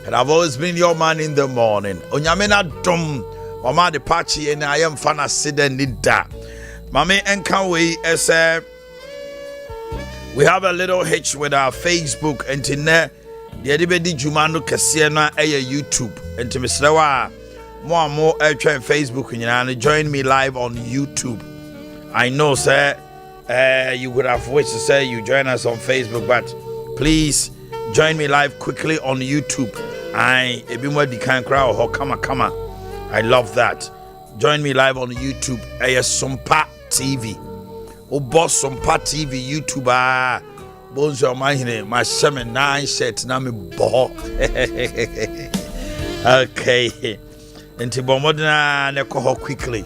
And I've always been your man in the morning. Onyamena dum, Mama de Pachi, and I am fana sida nida. Mame enkan we as we have a little hitch with our Facebook and tine the edibedi jumano kasiye na YouTube and to Mr. More and more try Facebook and join me live on YouTube. I know, sir, you would have wished to say you join us on Facebook, but please join me live quickly on YouTube. I love that. Join me live on YouTube. Sompa TV. Oh, boss Sompa TV YouTuber. Bonjour, Omanhene. My shaman 9 shirt. Na me bo. Okay. Into Bomodina ne koho quickly.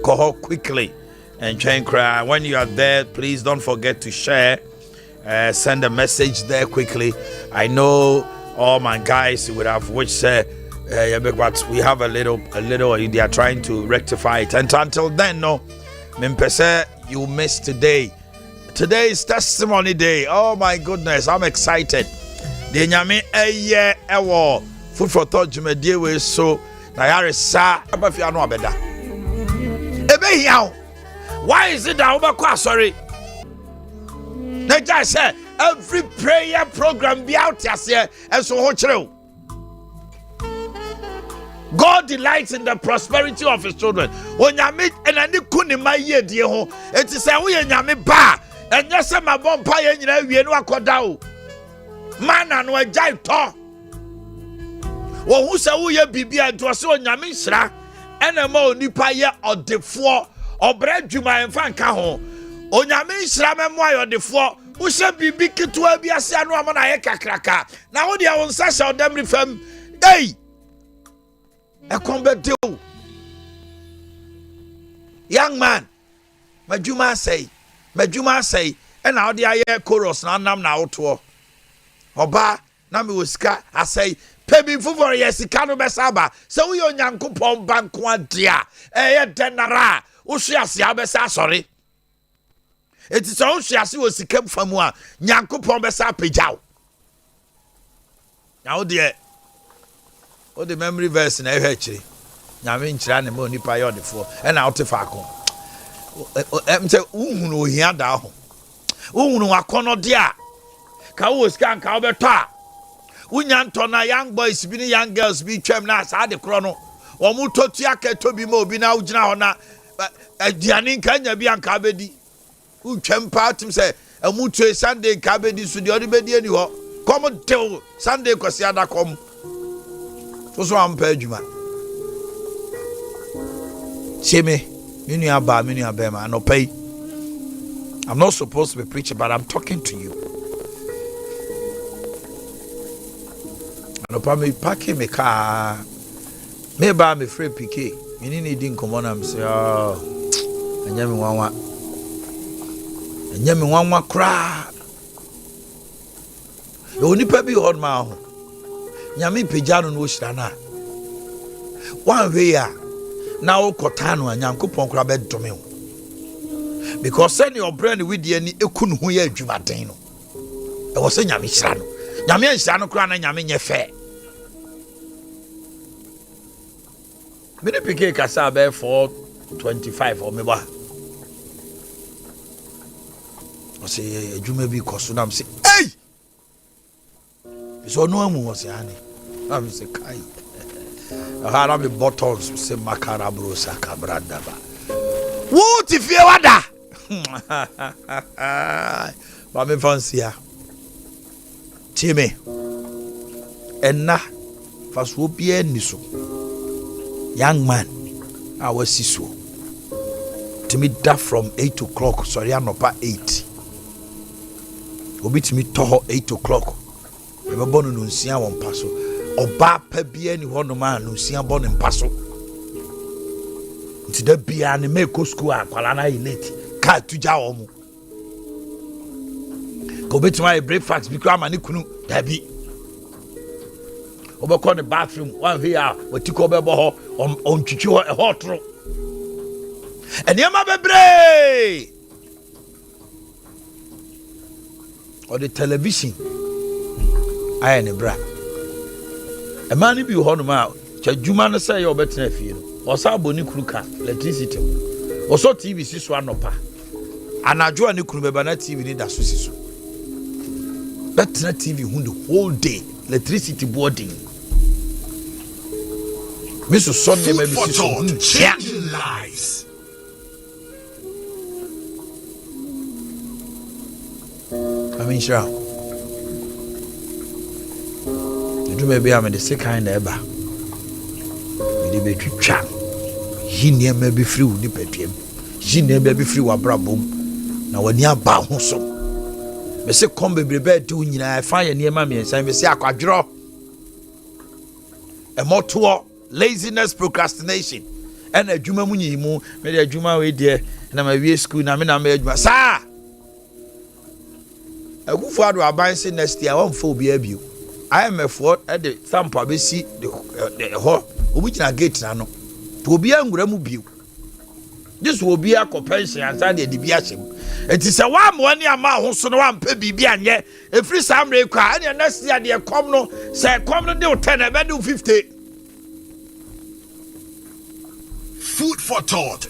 Koho quickly. And try and cry. When you are there, please don't forget to share. Send a message there quickly. I know all my guys would have wished but we have a little they are trying to rectify it. And until then, no, you missed today. Today is testimony day. Oh my goodness, I'm excited. The nyame food for thought deal with so na sa abafiano abeda. Ebe hiao. Why is it that sorry? Just say every prayer program be out here and so true. God delights in the prosperity of his children. When you meet and any kuni my year, dear ho, it is a way and yami ba and yes, my bonfire and you know kodao. Man and we jai to. Well, who say we be and to us on yamisra and a more nipa ye or the four or bread juma and fan kaho. Onyame nhyira memoa yo defo wo hye bibi ketewa bi ase anu amana ye kakraka na wo de won sa hye odam rifam ei e kombe young man madwuma say e na wo de aye chorus na nam na woto oba na me wosika asay pebi fuforo ye sika no besaba se wo ye onyankopon banko adea e ye denara wo hye ase abesa sorry. It is all she has was came from one. Nyanko Pombesa Pijao. Now, dear, what the memory verse in Ehechi. Yamin Chan and Moni Payon before and out of Faco. Uno here down. Uno Akono dia. Kawas can Calberta. Unyantona young boys, be young girls, be chemnas, had the chrono. Or Mutotiaka to be more be now Jana. But a Dianin Kanya be uncabedi. Who champa him say a mutual Sunday cabin to the other bedi anywhere. Come on till Sunday Cosiada come. So I'm Pejuma. See me, Minia Bema, no pay. I'm not supposed to be preaching, but I'm talking to you. And upon me packing my car, maybe I'm a free piquet. You need come on, I'm say, oh, and yammy one. Nyame wanwa kra oni pa bi hod ma ho nyame pejano no hira na wan we ya na wo kota no anyankopon kra be dome ho because send your brain with the ani ekunu ho ya adwumaden no e wo se nyame hira no nyame hira no kra na nyame nye fe me ne pike kasa be 425 or me ba say a jume be costunam say hey so no one was yani I'm say kai I have buttons say makara bro saka branda ba what if you wada ba me fancy ya time enna faso bia ni so young man I was so to me that from 8 o'clock sorry anopa 8 obitimi toho 8 o'clock we be bonu no nsia won paso oba pa bia ni hono ma no nsia bonu mpaso nti da bia ni make school akwala na late ka tuja wo mu ko betima breakfast bi kwa ma ni kunu da bi obekọ the bathroom one here watiko be bo ho on twitwi ho e hotro eniama bebre or the television I ne bra A man be honor out. Chajumana say your better feel. Or Saboni Kruka, electricity. Or so TV sis one opa. And I join the Krubana TV in that Susisu. Better TV the whole day. Electricity boarding. Mr. Sunday maybe changing lives. I mean, sure. You do maybe I'm the sick kind ever. You be trap. He near maybe free with the bedroom. She never be free with Brabum. Now when you are bound, so. Me say come be bed doing you know I find near mammy and say me say I draw. A more tour. Laziness, procrastination, and a Juma Munimu, made a Juma way there, and I'm a school. Now, I'm made my sir. A good father, I buy say next year, I won't phobia you. I am a fort at the Sompa, we see the hall, which I get now. To be a Gramu. This will be a compensation inside the deviation. It is a 1 year amount, so no one pay be and yet, a free Sam require, and next year, they come no, say, come no, 10, I do 50. Food for thought.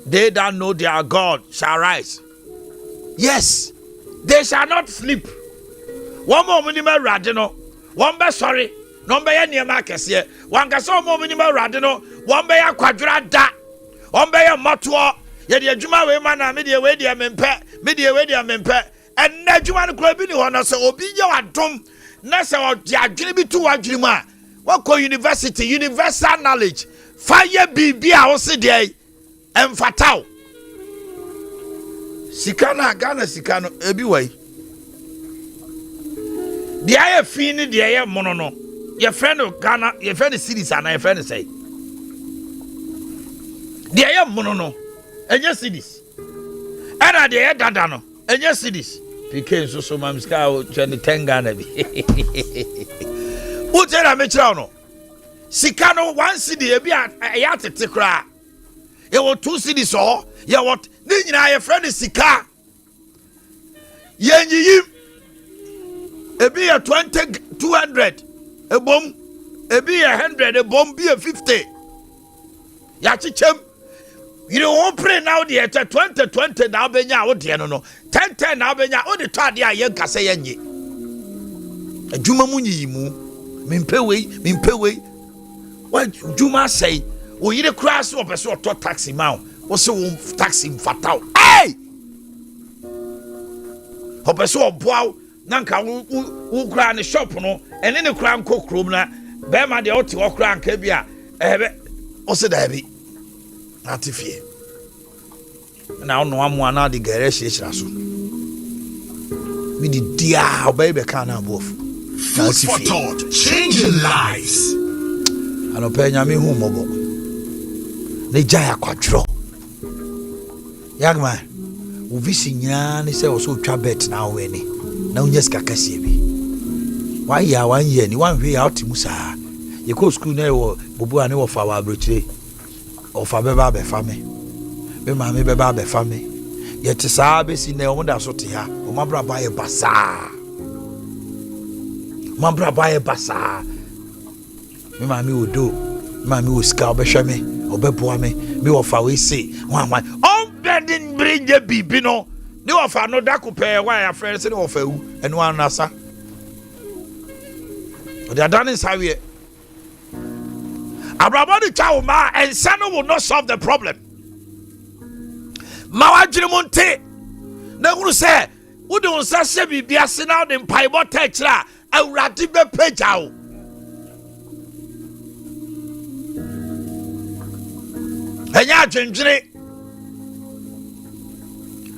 They that know their God shall rise. Yes, they shall not sleep. One more minimum radino, one be sorry, no be any markets here. One can so more minimum radino, one be a quadrada, one be a matua, yet the Juma way man, media way dia mempe, and Najuan club in one so be your drum. Nasa or Jimmy to a dreamer. What call university, universal knowledge. Fire be our city and fatal. Sikana Ghana Sikano everyway. The air fini the air monono. Your friend of Ghana, your friend of cities and your friend say. The air monono and your cities. And the air dadano and your cities. Became so mamska Jenny Tangana. What's that I mention? Sikano 1 city a yate tekra. You want 2 cities or you want Nina your friend is Sika. Yen a be a 20 200 a bomb a be 100 a bomb be a 50. Yachichem. You don't pray now the 20 now benya what no 10 now benya all the time ya yen kase yenye. A juma munyi mu mimpewe. What Juma say? Oh, you the crash of a sort of taxi mount. What's so taxi fatal? Hey! Hope I saw a bow, Nanka who cry in the shop, no, and in the crown cook room, Bema the Otto or crown cabia, also the heavy. Not if ye. Now, no one now the garage is rasu. Me the dear baby can't have both. Food for thought, changing lives. I don't pay me home mobile. They jaya quadro. Young man, who visit Yan is also trabet now, any. Now, yes, Kakasibi. Why, ya 1 year, and 1 way out to Musa. You go school now, Bubu and of our brute or Fabeba family. Be mammy Beba family. Yet to Sabes in the Onda Sotia, or Mabra buy a bazaar. Mabra buy a bazaar. Me mammy will do. Mammy will scout me or beboa me. Me of our way say, one, bedding bring the bibino. No of our no daku pay why our friends and offer and one nasa. They are done in Savi. Abrabadi Chauma and Sano will not solve the problem. Mawajrimonte. Never say, who don't say be a sin out in Paibo Tetra, a ratibe pejao.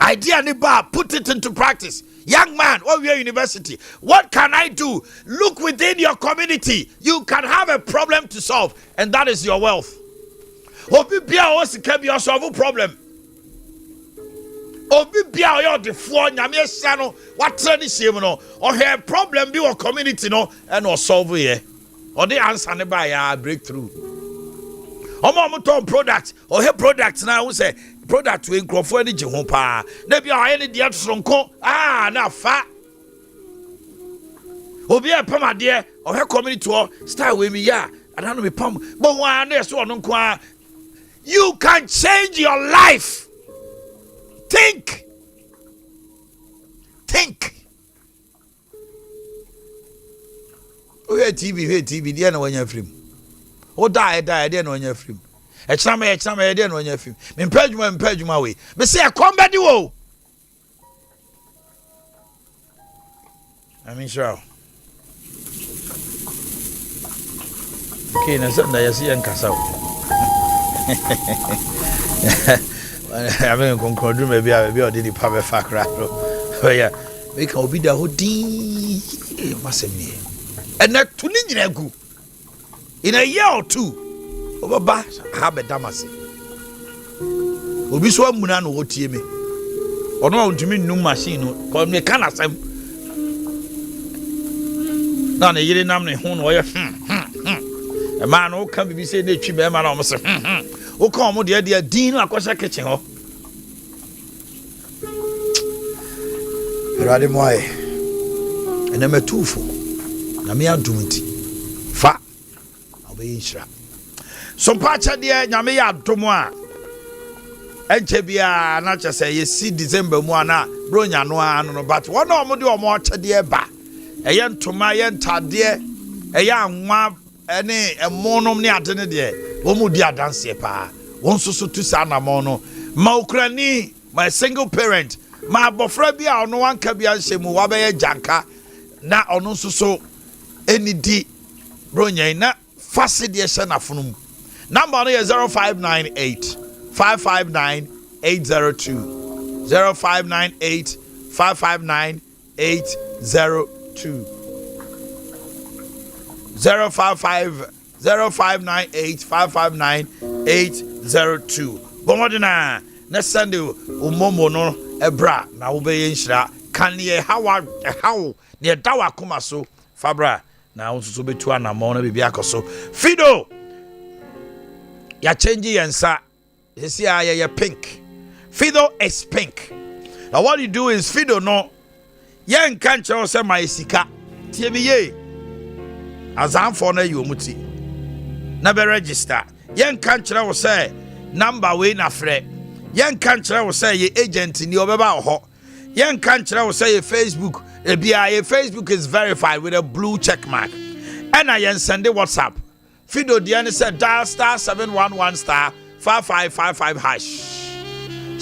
Idea ni bar, put it into practice. Young man, what we are university, what can I do? Look within your community. You can have a problem to solve, and that is your wealth. Obi bia o sika bia solve problem. Obi bia o de fo nyame hia no, watre ni hiem no, o he problem bi o community no, and o solve here. Or the answer ne ba ya breakthrough. Omo ton product or he product na wo say product we nkrofo ani je ho pa na bia o any dia sonko na fa Obi a pam ade o he community o style we me ya I don't know me pam but one na so no kwa you can change your life. Think we TV there na wanya film o die there na wanya film e chama there na wanya film me mpadwuma we me say e come bedi wo I mean sure okay na so na yesi yankasa I mean conclude me be o dey pa be fa kra oh yeah we can obi da ho din masemi and na to ni nyina gu in a year or two obaba ha be damase obi so amuna no wotie me ono a ntumi nnum machine no ko me kan asem na na yire nam ne ho no oye e ma no kan bibi say na twi be ma na o mo se o kan mo de din no akosha kitchen ho Rade moy ene metufo na me adumti fa obeyi nshira Sompa chade nyame ya adomo a enche bia na chese ye si December mu ana bronya no anu no but wona omo de omo chade ba eye ntoma ye ntade eye anwa ene emonom ne ade ne de wo mu di adanse pa won soso tu sa na mo no ma ukrani my single parent ma bofra bia ono wanka bia nhemu wa be ye janka na ono soso enidi bronya na fase de hye na funum number no is 0598 559 802 0598 559 802 055 0598 559 802 bomodina na send umomo no ebra na wo be yenhira kan ye how ne dawa kuma so fabra na wo so betu anamo na bibia akoso Fido ya change yensa hisi ya pink Fido is pink. Now what you do is Fido no yen kan che say my sika tie me ye azam for na you muti na be register yen kan che wo say number we na frɛ yen kan che wo say ye agent ni obeba ho yen kan che wo say ye Facebook ebia ye Facebook is verified with a blue check mark and I yen send the WhatsApp Fido the say dial star 711 star 5555 hash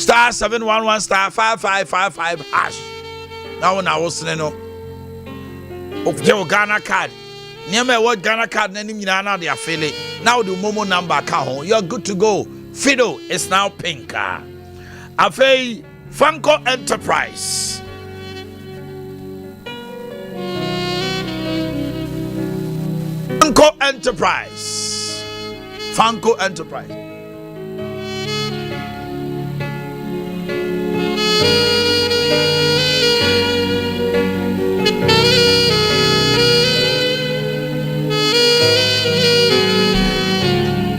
star 711 star 5555 hash now na wo sene no okay Ghana card niam what Ghana card na nim nyina na de afele now the momo number ka ho you're good to go Fido is now pink afei Fanco Enterprise Fanco Enterprise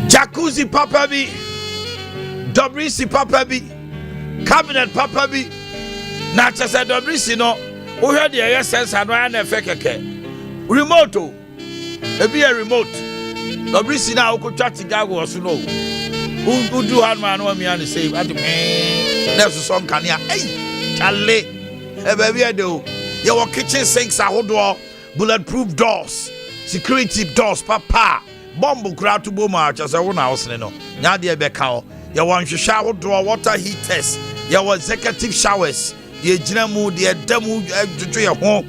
Jacuzzi Papa B Dobrisi Papa B Cabinet Papa B na chese Dobrisi no wo hwe de ye sense ano ya na efe keke remote ebi a remote Dobrisi na wo twa tigago so no udu han ma no mi an say ati na so son kanea ei chale e ba bi ade o ye wo kitchen sinks ahodo bulletproof doors security doors papa bomb kura to boma chese wo na hosne no nya de be ka o ye wo nhwehwe ahodo water heaters ye wo executive showers ye ginamu de damu juju ye ho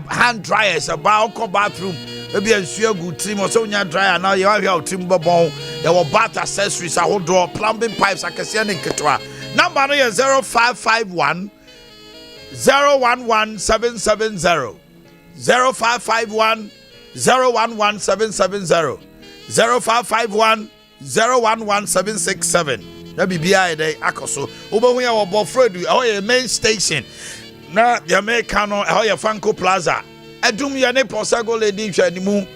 hand dryers about bathroom ebi ensu agu trim so nya dryer now ye wa trim bobon ye wo bath accessories ahodo plumbing pipes akese ne nketwa number no is 0551 011770 0551 011770 0551 011767 na bibia dey akoso obohu ya wo bofredu e main station na the Americano e Fanco Plaza adum ya ne Posago Lady hwanimu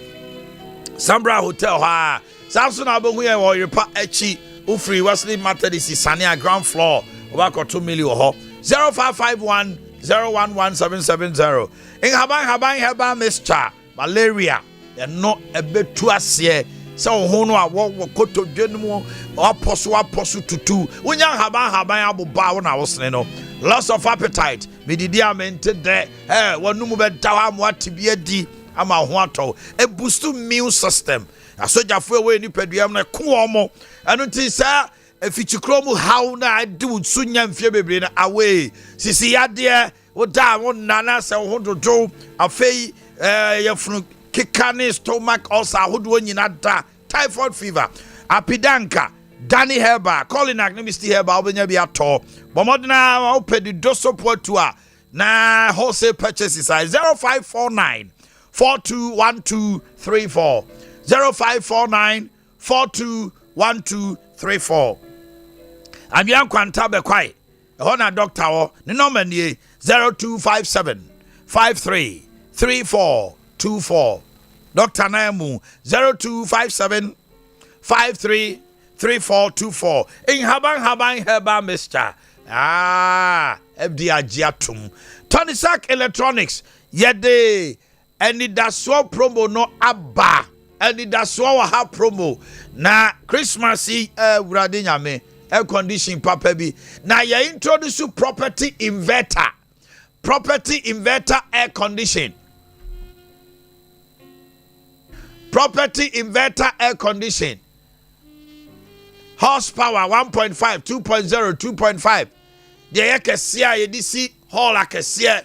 Sambra Hotel ha Samson abohu ya wo repa echi ufri Wesley Methodist Sania ground floor obakoto million ho 0551 011770. In haban heba Mr. Malaria. And not a bit too ase. So hono a wo koto dwenmu aposo tutu. Wonya haban abu ba na wosne no. Loss of appetite. Medidi amente de. Wonu mu be dawa mo atibia di ama ho ato. A boost immune system. Asojafo we ni paduam na ko omo. Anu ti sa efichikromu how na adu sunya mfie bebre na away. Sisi yade wo da wo nana se wo dodo afei yefunu kikane stomach ulcer ahodo nyina da typhoid fever apidanka Danny Herba calling Agnimisti Herba obenya bi ato bomodna opedi dosopo to a na wholesale purchases 0549 421234 0549 421234 Abian kwanta be kwai ehona doctor wo ne number nie 0257 533424 Dr. Namu 0257 533424 in haban heba Mr. FD Agiatum Tony Sack Electronics yede any daswo promo no abba any daswo ha promo na Christmas urade nyame air condition papa bi na ya introduce property inverter air condition property inverter air condition horsepower 1.5 2.0 2.5 the air kesia yedisi hall akesia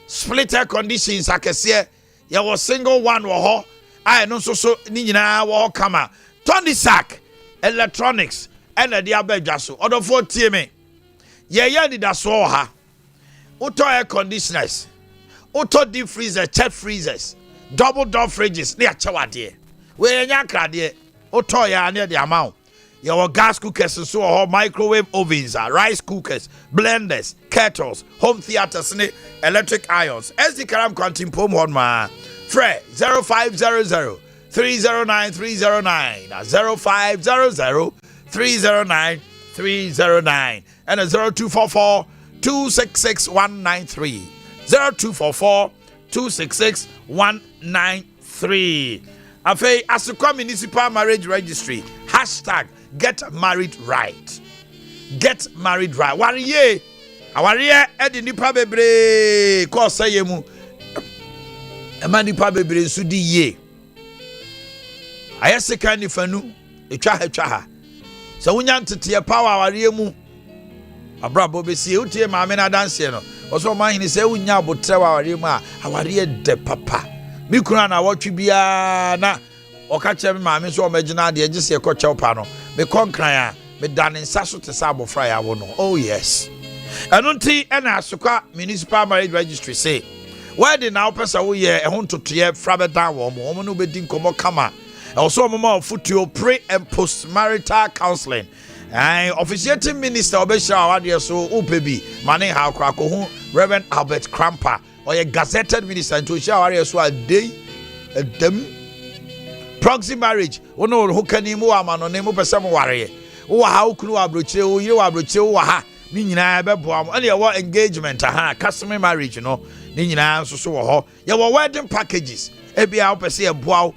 split air conditions akesia ya was single one wo ho I no so ni nyina wo kama Tony Sack Electronics and the abedwa so odofo tie me ye ni da so ha auto air conditioners auto deep freezer chest freezers double door fridges ne achawade we nya krade auto ya ne the amount your gas cookers so microwave ovens rice cookers blenders kettles home theaters ne electric irons SD Karam Quantum Pom Hon ma Fre 0500 309 309 0500 309 309 and a 0244 266 193 0244 266 193 Afei Asukwa Municipal Marriage Registry #get married right wariye awariye edi nipa bebre ko sayemu ema nipa bebre nsu di ye ayese kan nifanu etwa ha so wonya ntete power awariye mu abrabo besi utie maame na dance no oso Omanhene se wonya abotre awariye mu a awariye de papa mi kuna na wotwe bia na okache me maame so omagina de agise e ko chew pa no me konkran a me dane nsa so te sa abofra ya wo no oh yes enunti ena Asukwa Municipal Marriage Registry say where the now person wo ye ehon totoye frabeda wo mo no be din komo kama also mama futuo pre and post marital counseling officiating minister obesha awade so upebi mane ha akwa ko hu Reverend Albert Cramper or a gazetted minister to show awade so a day dem proxy marriage ono ho kanimu amano ne mo pese mo ware wo ha okunu abrochire wo yire wa abrochire wo ha ni nyina be boam ene wo engagement customary marriage no ni nyina so wo ho ye wo wedding packages e bia wo pese e boaw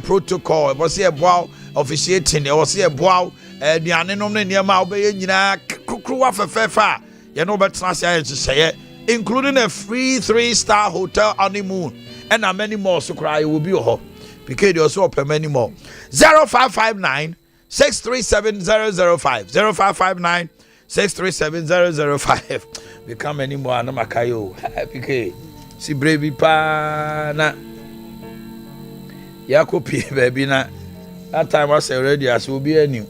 protocol wo se e boaw officiating e wo se e boaw duane nom ne niam a wo be nyina kukruwa fefefa ye no betra se aye cheye including a free 3-star hotel honeymoon and many more so cry will be ho because you also pay many more 0559 637 005 0559 637 005 become any more na makayo PK si brevi pa na yakopi baby na that time was already as will be any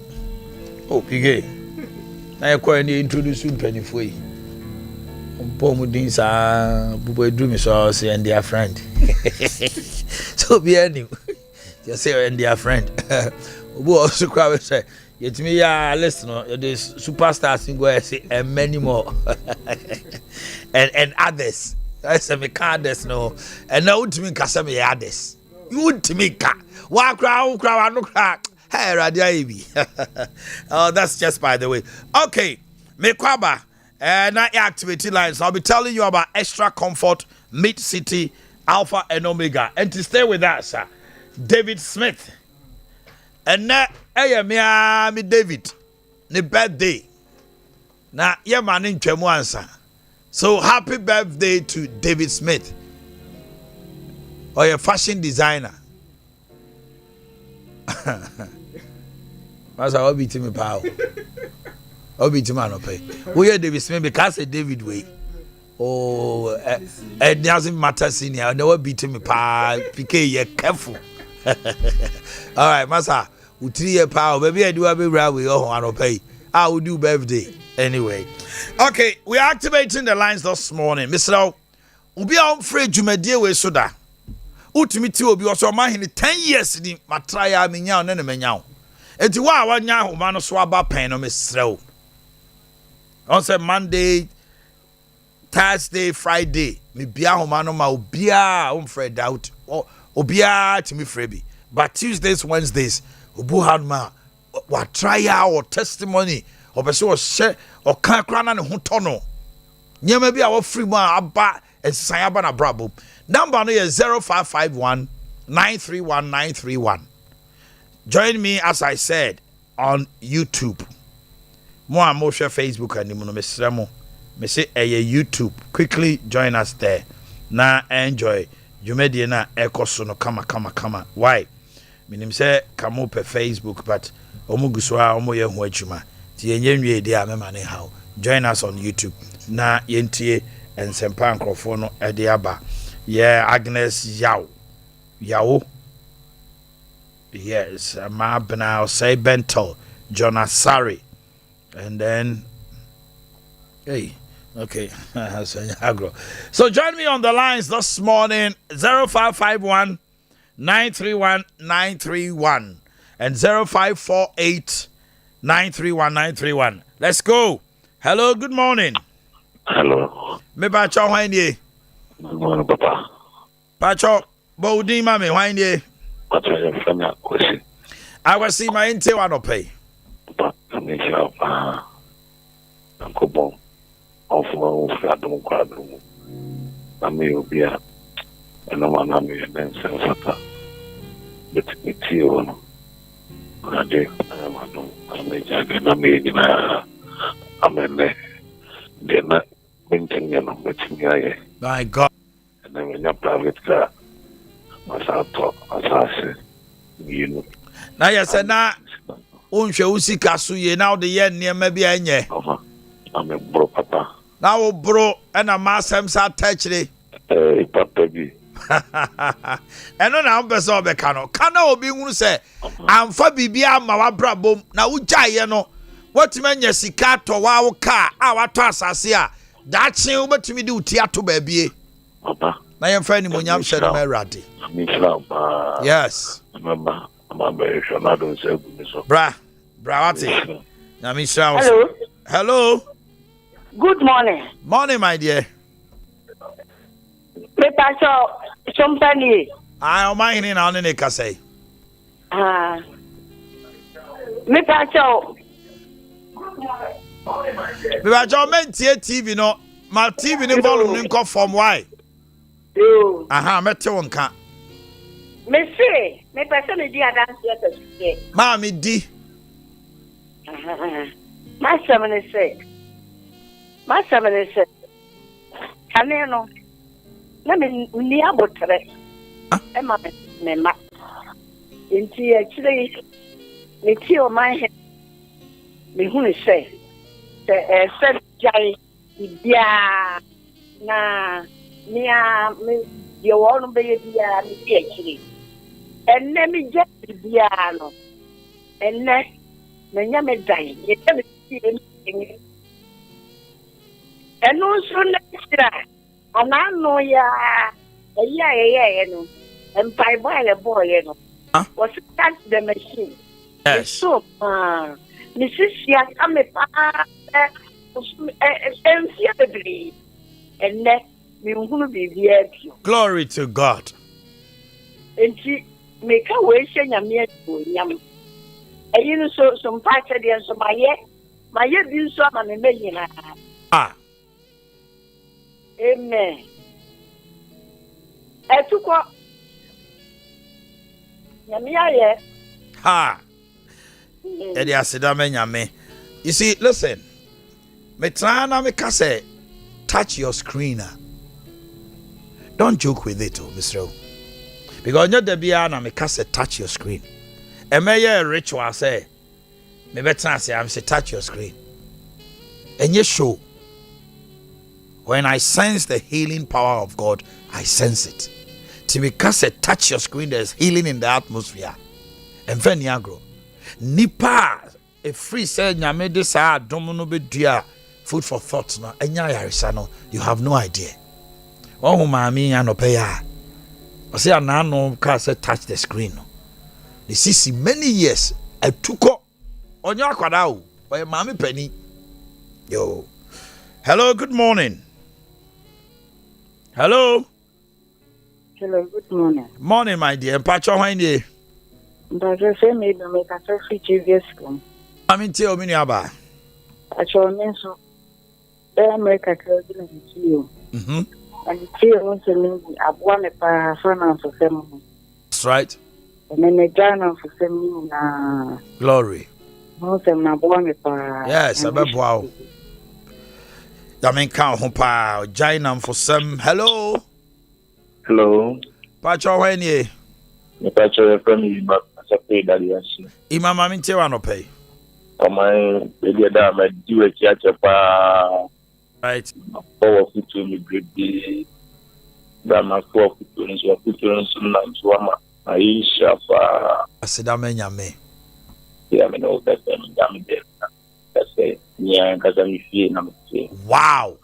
oh PK na yakọ any introduce 24 Pomudin sa bubo edu mi so say and their friend so be any just say and their friend obo also kwa we say yetimi ya listen the superstars go say and many more and others I say me others no and now ultimate kasa me others you ultimate ka wa kra no kra hey radia ibi oh that's just by the way okay me kwaba Not activity lines. I'll be telling you about Extra Comfort, Mid City, Alpha and Omega. And to stay with us, David Smith. And now, me David, the birthday. Now, yeah, man, in Chemuansa. So happy birthday to David Smith, or your fashion designer. That's how I'll be to me, pal. I'll be to man, okay. We are David Smith because a David way. Oh, it doesn't matter, senior. I never beat me, pal. PK, you're careful. All right, Massa. We 3 year pal. Maybe I do a big rally. Oh, I don't pay. I will do birthday anyway. Okay, we are activating the lines this morning. Mr. Ubi on free Jumedie we soda. Ultimate obi was Omanhene 10 years ni matraya minya ne menya. Enti wa wanya ho ma no so aba pen no Mr. On say Monday, Thursday, Friday, me bia ho ma no ma obia on Fred out. Obia to me frebi. But Tuesdays, Wednesdays, obu had ma what trial or testimony or person or share or can crown and hutono. Nyama bi our free man aba and sayaba na brabo. Number no is 0551 931 931. Join me as I said on YouTube. More share Facebook and no mesremo. Me say YouTube. Quickly join us there. Na enjoy. Jumedie na ekoso no kama. Why? Minim say kamo per Facebook but omuguswa omoye ho adwuma ti yenyenwie de amema ne hawo. Join us on YouTube na yentie ensempa nkrofo no ede aba. Yeah, Agnes Yaw. Yes, Mabna say Bento, Jonasari. And then hey, okay. So join me on the lines this morning 0551 931 931 and 0548 931 931. Let's go. Hello, good morning. Hello. Me bacho hwanye. Good morning, Papa. Bacho bodi mame hwanye. What's your family? I was see my inte one pay. Papa, I'm in shop. Uncle Bon. Of my flat quadrum. I may be a no one I may then send Sata. But it's you. I did. I may jagger. I made in a amen. They're not maintaining a betting. My God. And then when your private car, as I talk, as I say, you know. Now, yes, and now, unche usika suye now the yen near maybe enye. I'm a bro, Papa. Now, bro, and a mass himself touch it. Hey, Papa B. And on our best of the cano. Cano be who say, I'm for Bibia, my brabum. Now, Ujayano. What men yesika to wow car, our tassasia. That's over to me do theatre baby. Papa. I am friendly when I'm sharing my ratty. Yes. Remember, I'm very sure I don't say so. Bra, what's it? Hello. Hello. Good morning. Morning, my dear. Me paso Sompa ni. I Omanhene na one ne kasai. Me paso. Me ba jo mentie TV no. Ma TV ni volume ni nko from why? Yo. Aha, mete wonka. Me say, me paso me di adanse ya to. Ma me di. Ma samene say. Kane no. Na me ni abotre. E ma me ma. Inti actually me ti o man me hunu say. Se jai bia na mia me ye wonu be bia me ti actually. Enne me je bia no. Enne me nya me dai. Ye me ti me. Eno so na tira. Ana no ya no. And by boy no. Was start the machine. Yes. So Mrs. Ya come pa and let me who be here. Glory to God. And she make a way saying a mere yam. And you know so some parts of the answer my yet been so I'm a million. Ah. Amen. Etuko. Nyamiya. Ha. Edi asida me nyame. You see, listen. Me try na me ka say touch your screen. Don't joke with it, Mr. O. Because you the bia na me ka say touch your screen. E me ye ritual say me better say I'm say touch your screen. And you show. When I sense the healing power of God, I sense it. To me ka say touch your screen, there's healing in the atmosphere. And then agro. Nipa a free say nyame de sa adom no be dua food for thought no enya yarisa no you have no idea. Oh mami anope ya. I say anano ka say touch the screen no. The see many years I took up on your akwada o or mami penny. Yo. Hello, good morning. Hello. Hello, good morning. Morning, my dear. Pacho Winde. But I say maybe make a free previous school. I mean, tell me about. I shall mention America cousin you. And the two wants to mean I want a finance for them. that's right. And then a journal for them. Glory. Most of them are born a par. Yes, I bet wow. I mean, count home pa giant for some. Hello. Hello. Pacho Winde. Me pacho from you but as a pay that yes. Ima mami tell no pay. My baby da me do a church pa. Right. Powerful to me great day. Da ma for to so na so ma. Aisha fa. Asida me nyame. Yeah, me know that I'm there. That's it. Yeah, because I'm here na me. Wow.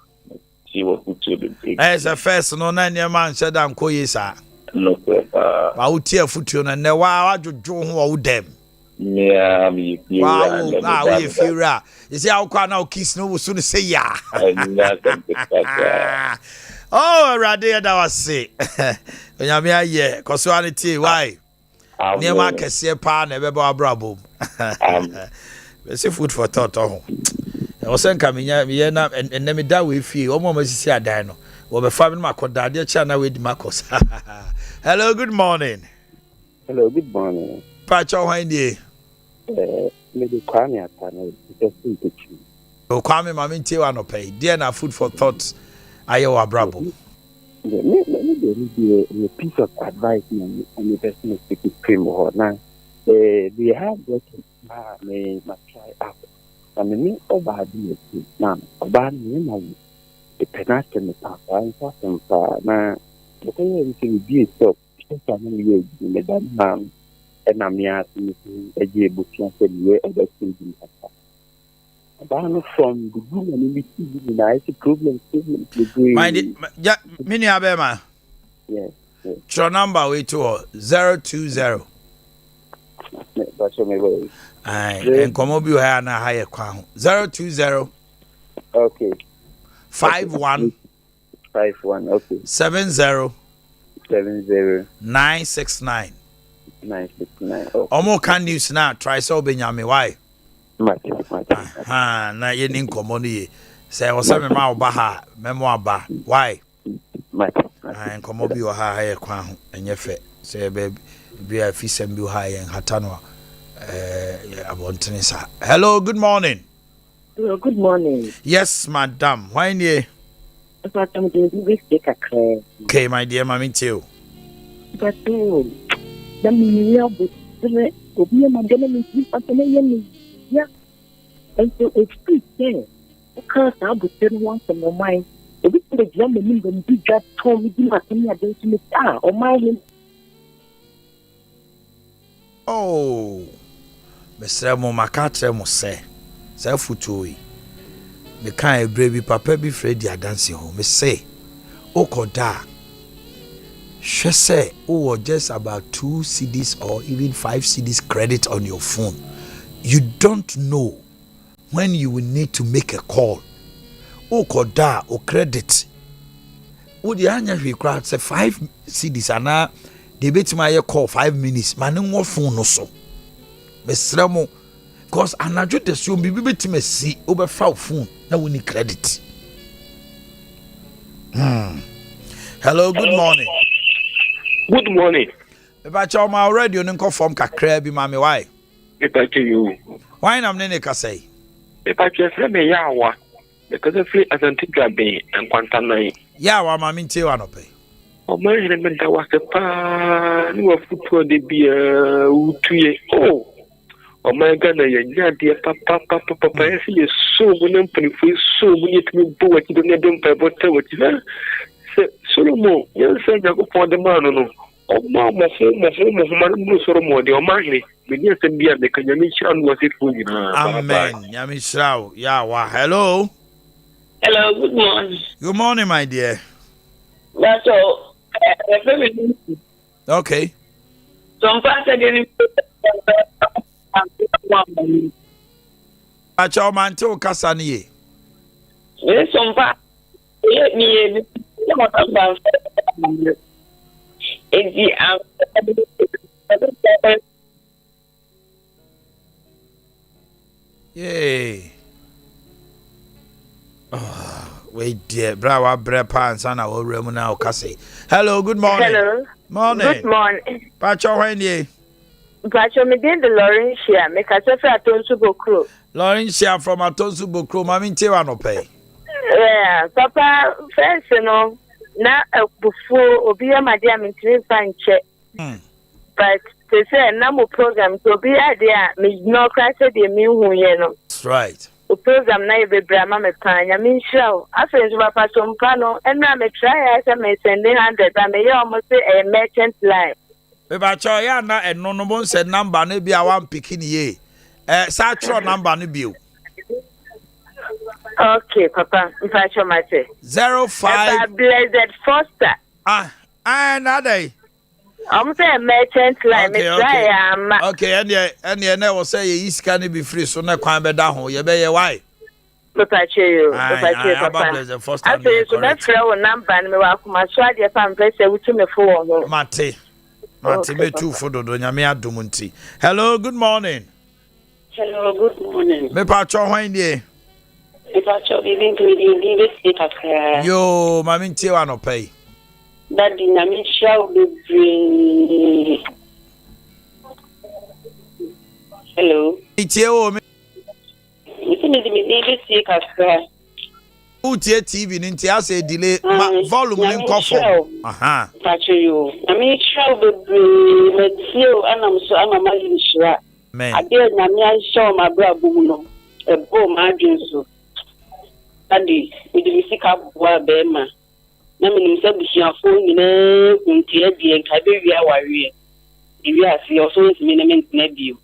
See what put to the As a first no na near man said am ko yesa. no pa. Ba uti afutuo na ne wa adwodwo ho wo dem. Yeah, me feel. Wow, we feel ra. You see how kwa na kiss no wo so say ya. Oh, Radia da was say. Onyame aye, kosoanity why? Near ma kese pa na bebo abrabom. We say food for thought oh. I was saying kaminya me na and me da we fie. Omo ma sisi adan no. Wo be fa me makoda de cha na we di makos. Hello, good morning. Hello, good morning. Pacho Winde. Maybe Kwame Atana, just in the tree. O Kwame mami ntie wa no pay. Dear na food for thought. Ayo abrabo. Let me give a piece of advice on the person speaking cream or now. We have working may try up. I mean, about the now, about me, the penalty and the papa, and some now, the thing everything be so. In the man, and I'm asking a year book said, where other things in from the woman we see the nice problem. Mind yeah, mini abema. Yes. Your number we to 020. That's what my voice. And come up you higher na higher kwa 020. Okay. 51 okay. 70 969. Oh. Omo can news now try so benyame why? Na ye nin komono ye. Say o se me ma oba ha memo aba. Why? And come up you higher kwa ho enye fe. Say baby be a fisem bi ha ye hata no abontene sa. Hello, good morning. Hello, good morning. Yes, madam. Why nie? Okay, my dear mommy too. But the media but the man didn't yeah. And so it's pretty there. Because I would tell once in my mind, if we could examine him when we just told me nothing against me, or my Oh, Mr. Momakatre must say, self futui. Me can't brave papa be Freddy a dancing home. Me say, Okoda. She say, oh, just about 2 CDs or even 5 CDs credit on your phone. You don't know when you will need to make a call. Okoda or credit. Would the anya we crowd say 5 CDs and now they bet my call 5 minutes. Man, no phone also. Mesremo, because anaju the show be bet me see over foul phone. Now we need credit. Hello, good morning. Good morning. If I my radio nko form kakra bi mami why? If I tell you. Why nam ne ka say? If I just let me yawa. Because I feel as an tigra be and quantanai. Yawa mami ntie wa no pe. Omanhene menda was a pa no football de be utuye. Oh. Oh my God, ya dear papa, I see you so when so when you to be what you don't pay what you Solomon, you say you for the man, no. Oh, mamma, home, Solomon, the Omanhene. We need to be at the Kanyamishan was it for you. Amen. Yami Shrao. Yawa. Hello. Hello, good morning. Good morning, my dear. That's all. Okay. Sompa said Acha man to kasa ni ye. Sompa. Me Yay. Oh, wait dear. Brawa brepa and sana o remu na o kase. Hello, good morning. Hello. Morning. Good morning. Pacho when ye. Pacho me did the Laurentia. Make a sefer atonsu bokro. Laurentia from Atonsu Bokro. Mami nte wa no pay. Yeah, Papa, first, na before Obia Madia Mintri Fanche. But they say, no program to be idea, me no crash the mean, That's right. The program na be Brahma me pan, I mean, show. I say, Papa Sompano, and I may try as I may send 100, and may almost say a merchant line. Pacho ya na eno no bon said number ne bia wan pikin ye. Satro number ne bio. Okay, Papa, if I show my say 05 Blessed Foster. Nade. I'm saying merchant line. Okay, and I will say ye iska ne be free so na kwan be da ho ye be ye why. Papa cheyo, Papa. I say so that throw number and me wa kuma so ade fa mpese wutu me fo ho. Mate me too for do nyame adom nti. Hello, good morning. Hello, good morning. Me pa cho hwan die. Yo, mami ntie wa no pay. That dynamic shall be. Hello. Itie o me. Utie TV ni ntie ase delay volume ni nkofo. Aha. Pacho yo. I mean shall be metio anam so anama yinshira. Man. Ade nyame show my brother no. E bo ma adwenso. Adi, we did sika bua bema. Na me nimsa busuafo nyina kuntie die nkabe wi aware. Iwi ase also ntimi na mentena bio.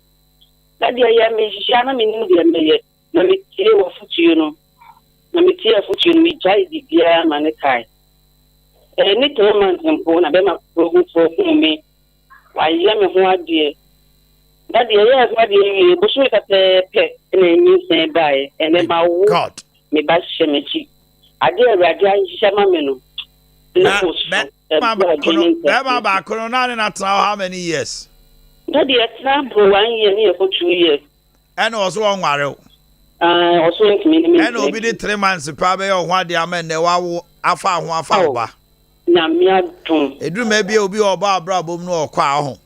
Adi ya me hihia na me nim de meye. Na me tie wo futuo no. Na me tie futuo mi jai di bia ma ne kai. Ni to man tempo na be ma progu fo me. Wa ya me ho ade. Adi ya so ade busu ka pe na nyi se bai. Ene ma wo. God. Me ba shemechi ade awurade ahihama me no Baba kono na how many years? That the example 1 year near for 2 years. And also on ware. Also in community. And obi dey 3 months probably on what the amen ne wa afa ho afa oba. Na me adum. Edu me bia obi oba abrabom no okwa ho.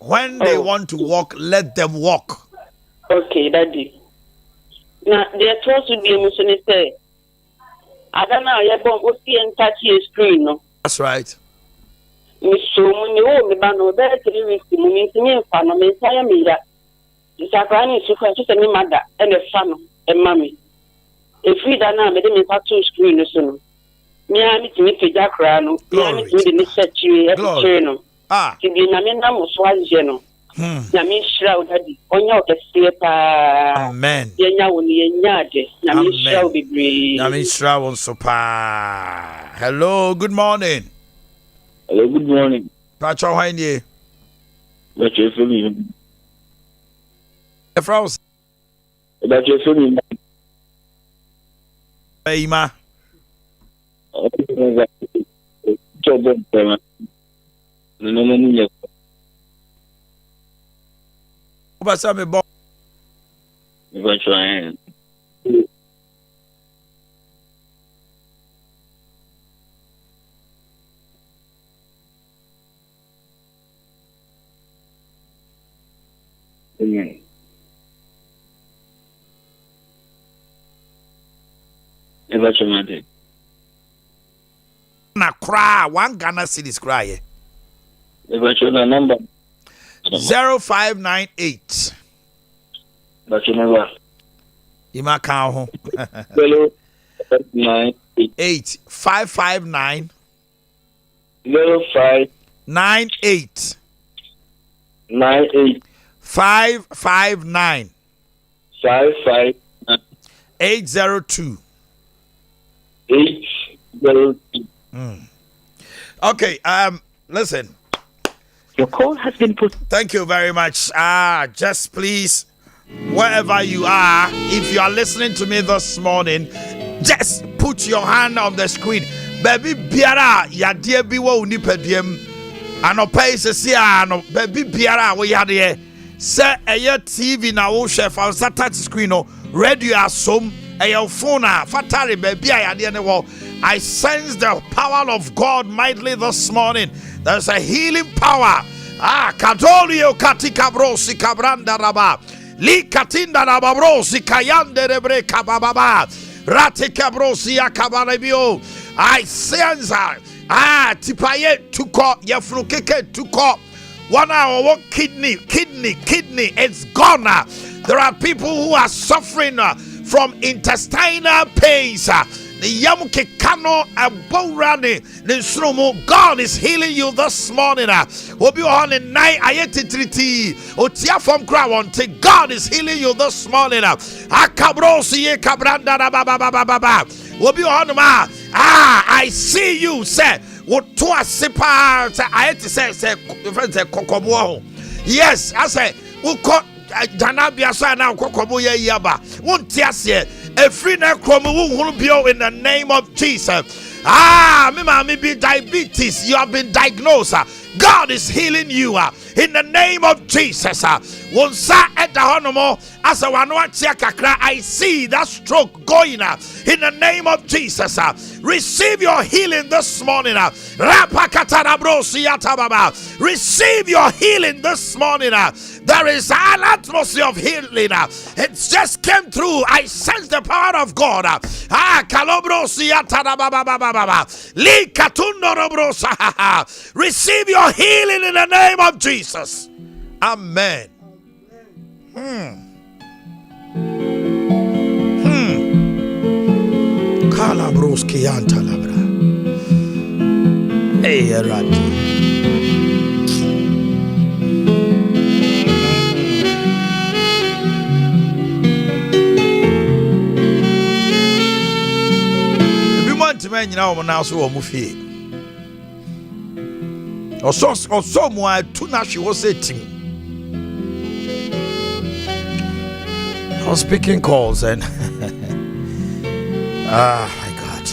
When they want to walk, let them walk. Okay, daddy. Now, they're supposed to be emotionally say, I don't know, you're going to see and touch your screen, no? That's right. Miss Shomuni, oh, the band of that 3 weeks, to me, and Fano, me, tell me that. The Sakrani is just a mother and a son and mammy. If we don't know, they may touch your screen, no. Me, I need to meet Jack Rano, me, I need to meet the Mr. Tree, every channel. To be Namina was general. Nami shroud daddy onya okese pa. Amen. Yenya woni yenya de. Nami shroud bebre. Nami shroud so pa. Hello, good morning. Hello, good morning. Pacho hwan ye? That's your feeling. Efraus. That's your feeling. Hey ma. Obasa me bo. Eventually. Na cry one Ghana cities cry. Eventually number 0598. But you never. Ima count 098 559 05 98 98 559 55 802. 802. Okay, listen. Your call has been put. Thank you very much. Just please, wherever you are, if you are listening to me this morning, just put your hand on the screen. Baby biara ya dear be wo ni pediem. Ano pay se sia no baby biara we ya de. Say a TV na wo chef on touch screen no radio asom a phone fatari baby ya de ne wo. I sense the power of God mightily this morning. There's a healing power. Katolio katika brosi kabranda raba. Li katinda raba brosi kayande rebre kabababa. Ratika brosi akabalebio. I sense tipaye tuko yafru keke tuko. 1 hour kidney. It's gone. There are people who are suffering from intestinal pains. God is healing you this morning. God is healing you this morning. I see you, sir. Yes, I say, Janabia now Kokoboya Yaba. Won't tiasie a free necrom will be in the name of Jesus. Me be diabetes. You have been diagnosed. God is healing you in the name of Jesus. Once at the honomo as a one I see that stroke going in the name of Jesus. Receive your healing this morning. Receive your healing this morning. There is an atmosphere of healing. It just came through. I sense the power of God. Receive your healing in the name of Jesus. Amen. Kalabroski antalabra. Hey, Rati. Man, you know, now so mufi. Or someone too much she was saying. I was picking calls and my God.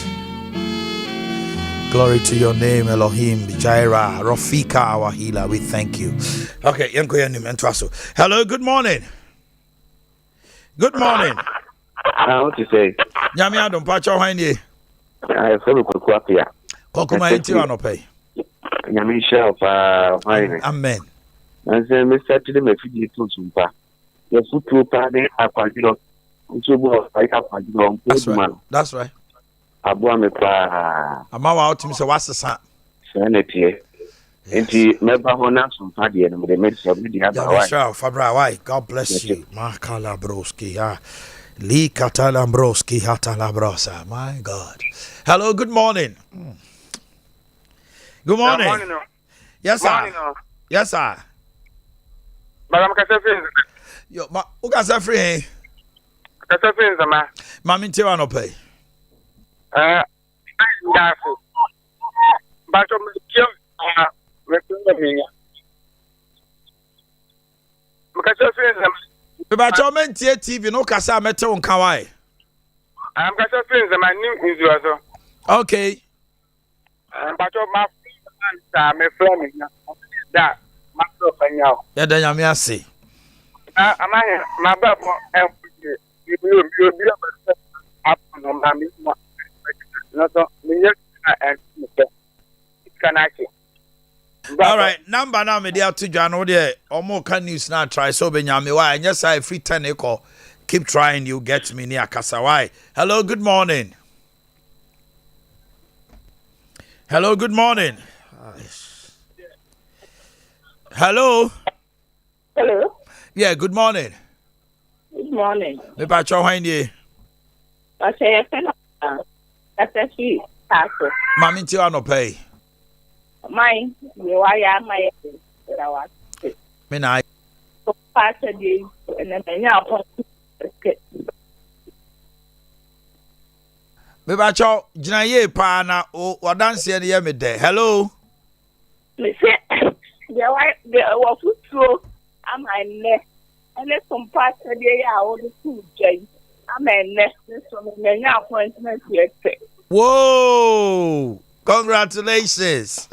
Glory to your name, Elohim, Jireh, Rafika, our healer. We thank you. Okay, hello, good morning. Good morning. What you say? Nyami Adam Pacho Hanye. I follow Kukwapia. Kokuma Etiano pay. Yamisha of Amen. And then Mr. Chile Mefiji to Sompa. Your foot to party, Aquadino, That's right. That's right. Abuamepa. I'm out to Mr. Wassa. Sanity. And he never honors from Paddy and the medicine of the Fabra. God bless you. Makala Broski. Lee Catalambroski Hatalabrosa. My God. Hello, good morning. Good morning. Good morning. Yes, sir. Yes, sir. Madam Kasafin. Yo, who got that free? Kasafin, ma. Mammy Tirano pay. But About your men TV, no Casa Metal and Kawai. I'm Kasafin, my name is also. Okay. But my friend, that myself and you. Yeah, then I'm here. See. I'm my baby, and you will be up on my not and can I say? All right, number now me dia to Jano there. Omo can news now try so benyame why and yes I free 10 echo. Keep trying, you get me near Kasawai. Hello, good morning. Hello, good morning. Hello. Hello. Yeah, good morning. Good morning. Me pa cho hwan die. I say that's a sweet taco. Mami ti ano pay. Mine, you are my Me na so part of the and then now me pa cho gina ye pa na o wadanse ne ye me de. Hello. me say the wafutuo am I ne and some part of the hour the food jay. I'm a next from the appointment yet. Whoa! Congratulations.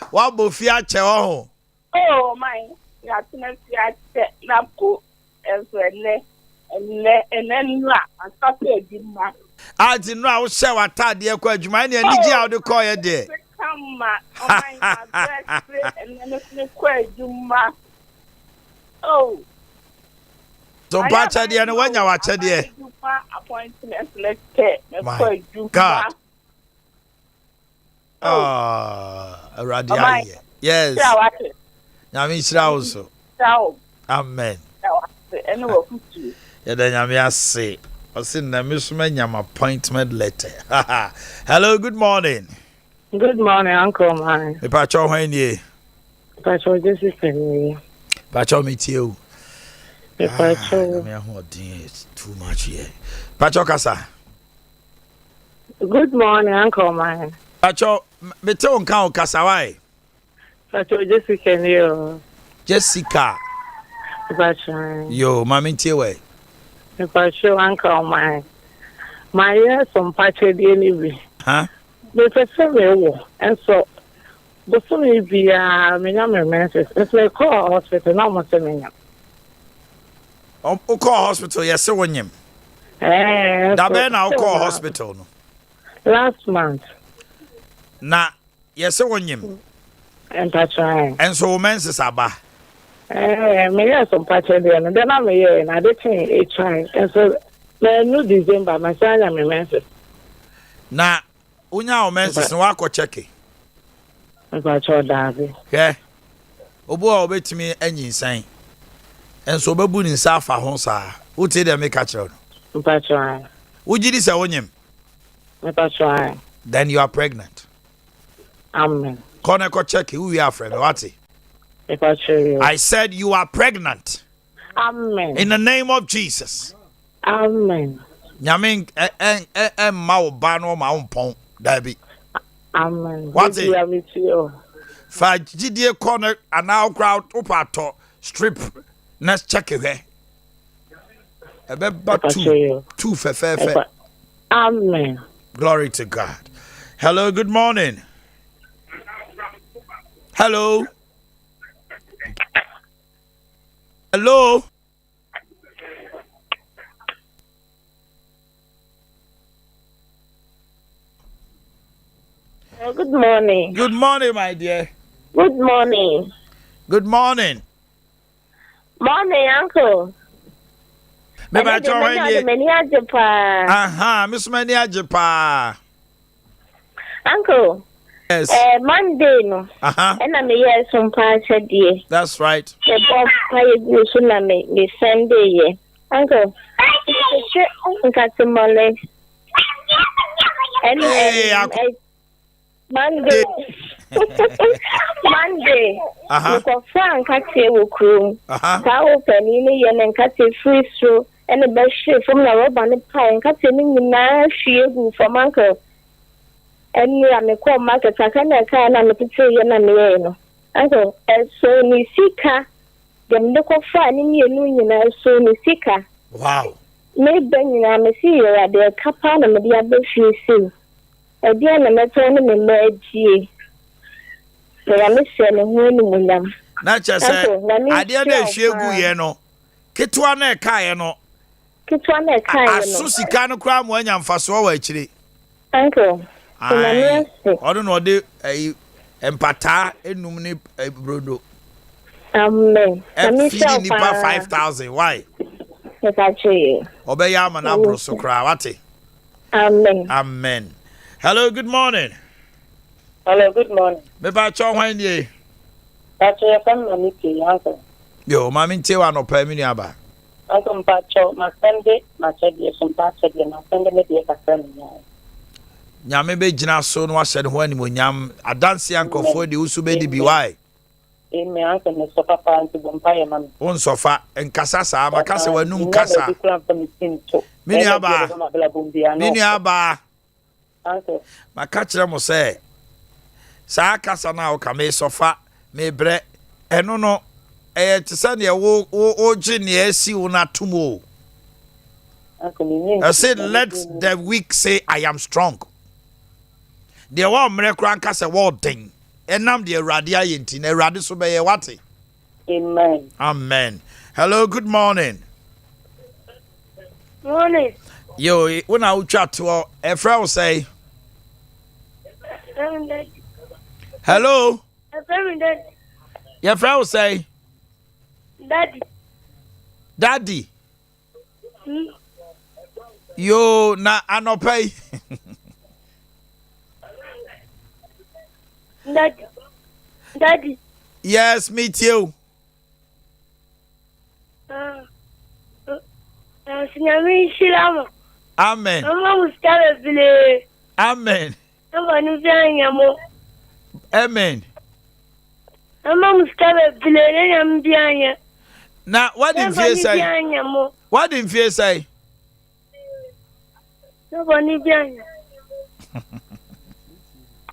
What bufia che ho? Oh my, ya tuna fiat na ko ezene and then you are stop edima. I didn't know I was say what tad ye kwa adwuma ne ani gi out call ye there. Come ma, oh my and then it's kwa edima. Oh. So pacha de no wanya wa che de. Appointment let's My God. Radia. Yes. Nyame shira also. Amen. Ya da nyame ase. Osin na misuma nyam appointment letter. Hello, good morning. Good morning, Uncle mine. Me pacha hwan ye. Pacha this is me. Pacha me tie. It's too much here. Pacho Kasa. Good morning, Uncle mine. Pacho, me te on kan Kasa why? Pacho Jessica Yo. Jessica. Pacho. Yo, mami tie we. Pacho Uncle mine. My year some Pacho di anyway. Huh? Me pese me wo. And so before me be me na me menses. It's like call hospital na mo se me nya. O call hospital, yes, so wonyem. Da be na o call hospital no. Last month. Na yes, so wonyem. And Pacho. And so menses aba. Me yes some Pacho there. And then I'm here and I did a try. And so na new December my son and me menses. Na unya o menses no akọ check. Pacho Davi. Yeah. Obo a obetimi anyinsan. And so babu ni nsa fa ho sa. Wo te dem make catch no. Pacho. Wo gidi se wonyem. Pacho. Then you are pregnant. Amen. Kone ko check who you are friend. What? I said you are pregnant. Amen. In the name of Jesus. Amen. Nyame ma wo ba no ma wo pon dabi. Amen. What? Fa gidie kone ana crowd upato strip. Let's check it here. About two fe. Amen. Glory to God. Hello, good morning. Hello. Hello. Good morning. Good morning, my dear. Good morning. Good morning. Morning, Uncle. Me ba cho hwan Many ajepa. Aha, Miss Many ajepa. Uncle. Yes. Monday no. And I may have some parts of the. That's right. The Bob Pay soon I may Sunday ye. Uncle. Catamole. And Monday. Monday. Because Frank had say will crew. How open in and cut a free through and a best shape from the rubber and pie and cutting in now she from Uncle. And I may call market. I can't a picture and Uncle, as so ni sika. Them look of fun in your union as so ni sika. Wow. Maybe I may see you at the capan and the other she see. Again, I'm not turning in my G. Na chese ade na hwegu ye no ketwa na ekae no asusika no kra mo anya mfaso wa akire uncle odo no de empata enum ni brodo. Amen. Feeding nipa 5,000. Why? Yes, actually. Obey ama na bro so kra wate. Amen. Amen. Hello, good morning. Hello, good morning. Me ba cho hwan ye? That's your family, uncle. Yo, mami ntie wa no pa mi ni aba. Uncle Pacho, my Sunday, my Sunday, some parts of my Sunday, maybe a family. Nyame be gina so no ahye ne ho animonyam. Adanse ankofo de usu be di bi why? Me uncle no so papa and to bumpire man. On sofa enkasa sa makase wanum kasa. Mini aba. Mini aba. Uncle. Makachira mo say. Sa kasa na o ka me sofa me bre eno no te say ne wo gi ne asi wo na tumo. I said let the weak say I am strong. The one miracle kasa wo den. Enam de Awurade ayenti na Awurade so be ye wate. Amen. Amen. Hello, good morning. Morning. Yo, when I chat to a friend say hello. Your friend will say Daddy. Yo, na anopay. Daddy. Yes, meet you. Amen. Amen. Amen. Now, what did you say? What did you say?